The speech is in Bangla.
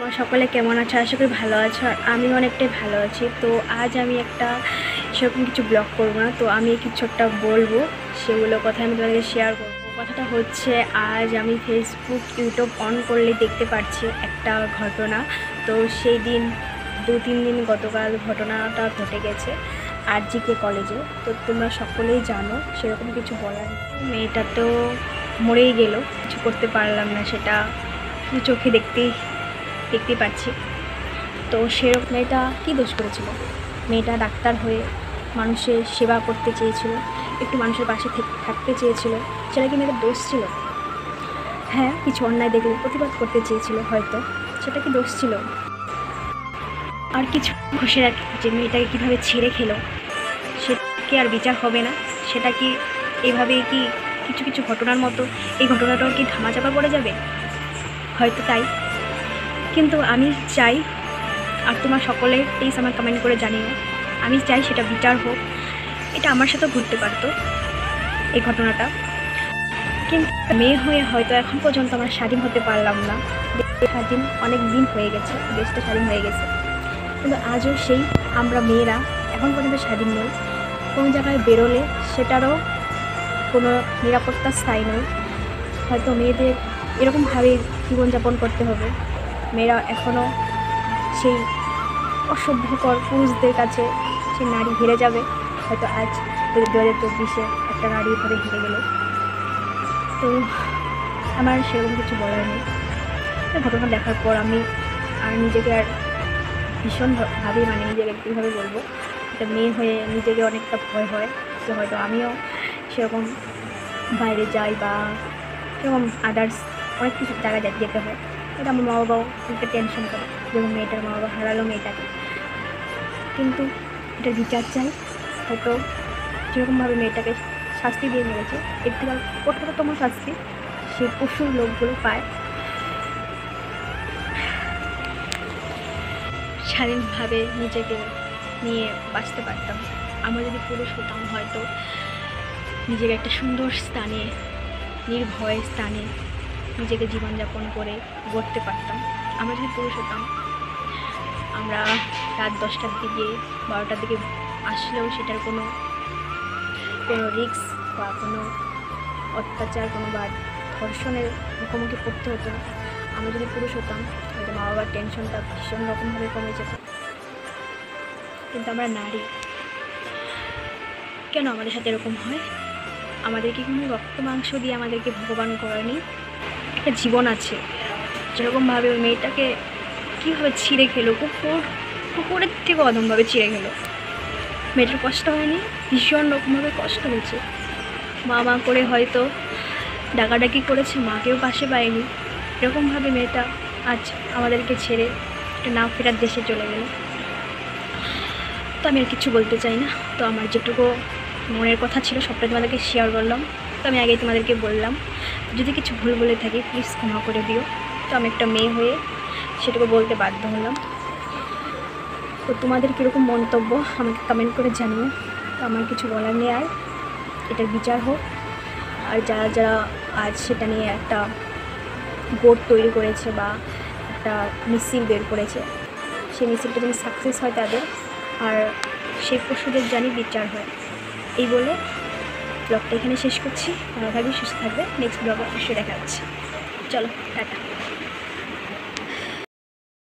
তোমরা সকলে কেমন আছো? আশা করি ভালো আছো। আর আমি অনেকটাই ভালো আছি। তো আজ আমি একটা সেরকম কিছু ব্লগ করবো না, তো আমি কিছু একটা বলবো, সেগুলো কথা আমি তোমাদেরকে শেয়ার করবো। কথাটা হচ্ছে, আজ আমি ফেসবুক ইউটিউব অন করলে দেখতে পাচ্ছি একটা ঘটনা। তো সেই দিন 2-3 দিন গতকাল ঘটনাটা ঘটে গেছে আরজিকে কলেজে। তো তোমরা সকলেই জানো, সেরকম কিছু বলার নেই। মেয়েটা তো মরেই গেল, কিছু করতে পারলাম না, সেটা চোখে দেখতেই পাচ্ছি। তো সেরকম মেয়েটা কী দোষ করেছিল? মেয়েটা ডাক্তার হয়ে মানুষের সেবা করতে চেয়েছিল, একটু মানুষের পাশে থাকতে চেয়েছিল। সেটা কি মেয়েটার দোষ ছিল? হ্যাঁ, কিছু অন্যায় দেখলে প্রতিবাদ করতে চেয়েছিল হয়তো, সেটা কি দোষ ছিল? আর কিছু খুশি রাখে যে মেয়েটাকে কীভাবে ছেড়ে খেলো, সেটা কি আর বিচার হবে না? সেটা কি এভাবেই কি কিছু কিছু ঘটনার মতো এই ঘটনাটাও কি ধামাচাপা পড়ে যাবে? হয়তো তাই। কিন্তু আমি চাই, আর তোমার সকলে প্লিজ আমার কমেন্ট করে জানিও, আমি চাই সেটা বিচার হোক। এটা আমার সাথেও ঘটতে পারতো এই ঘটনাটা, কিন্তু মেয়ে হয়ে হয়তো এখন পর্যন্ত আমরা স্বাধীন হতে পারলাম না। স্বাধীন অনেক দিন হয়ে গেছে, দেশটা স্বাধীন হয়ে গেছে, কিন্তু আজও সেই আমরা মেয়েরা এখন পর্যন্ত স্বাধীন নই। কোনো জায়গায় বেরোলে সেটারও কোনো নিরাপত্তা স্থায়ী নয়। হয়তো মেয়েদের এরকমভাবে জীবনযাপন করতে হবে। মেয়েরা এখনও সেই অসভ্যকর পুরুষদের কাছে সে নারী হেরে যাবে। হয়তো আজ 2024-এ একটা নারী এভাবে হেরে গেল। তো আমার সেরকম কিছু বলার নেই। ঘটনা দেখার পর আমি নিজেকে ভীষণভাবে নিজেকে কীভাবে বলবো, একটা মেয়ে হয়ে নিজেকে অনেকটা ভয় হয় যে হয়তো আমিও সেরকম বাইরে যাই বা সেরকম আদার্স অনেক কিছু জায়গায় যেতে হয়। এটা আমার মা বাবাও একটা টেনশন করে, যেমন মেয়েটার মা বাবা হারালো মেয়েটাকে। কিন্তু এটার বিচার চাই। হয়তো যেরকমভাবে মেয়েটাকে শাস্তি দিয়ে মেরেছে, এর থেকে আর কঠোরতম শাস্তি সেই পশুর লোকগুলো পায়। স্বাধীনভাবে নিজেকে নিয়ে বাঁচতে পারতাম। আমরা যদি পুরুষ হতাম, হয়তো নিজেকে একটা সুন্দর স্থানে, নির্ভয় স্থানে নিজেকে জীবনযাপন করে গড়তে পারতাম। আমরা যদি পুরুষ হতাম, আমরা রাত 10টার দিকে 12টার দিকে আসলেও সেটার কোনো রিস্ক বা কোনো অত্যাচার বা ধর্ষণের মুখোমুখি পড়তে হতো না। আমরা যদি পুরুষ হতাম, হয়তো মা বাবার টেনশনটা ভীষণ রকমভাবে কমে যেত। কিন্তু আমরা নারী, কেন আমাদের সাথে এরকম হয়? আমাদেরকে কোনো রক্ত মাংস দিয়ে আমাদেরকে ভগবান করেনি। একটা জীবন আছে। যেরকমভাবে ওই মেয়েটাকে কীভাবে ছিঁড়ে খেলো, কুকুরের থেকে অদমভাবে ছিঁড়ে খেলো। মেয়েটার কষ্ট হয়নি? ভীষণ রকমভাবে কষ্ট হয়েছে। মা করে হয়তো ডাকাডাকি করেছে, মাকেও পাশে পায়নি। এরকমভাবে মেয়েটা আজ আমাদেরকে ছেড়ে একটা না ফেরার দেশে চলে গেল। তো আমি আর কিছু বলতে চাই না। তো আমার যেটুকু মনের কথা ছিল সবটা তোমাদেরকে শেয়ার করলাম। তো আমি আগেই তোমাদেরকে বললাম, যদি কিছু ভুল বলে থাকি প্লিজ ক্ষমা করে দিও। তো আমি একটা মেয়ে হয়ে সেটুকু বলতে বাধ্য হলাম। তো তোমাদের কীরকম মন্তব্য আমাকে কমেন্ট করে জানিও। তো আমার কিছু বলার নেই, আর এটার বিচার হোক। আর যারা আজ সেটা নিয়ে একটা বোর্ড তৈরি করেছে বা একটা মিছিল বের করেছে, সেই মিছিলটা যেন সাকসেস হয় তাদের, আর সেই পশুদের জানি বিচার হয়। এই বলে ব্লগটা এখানে শেষ করছি। ভালো থাকবে, সুস্থ থাকবে। নেক্সট ব্লগে অবশ্যই দেখা যাচ্ছে। চলো, টাটা।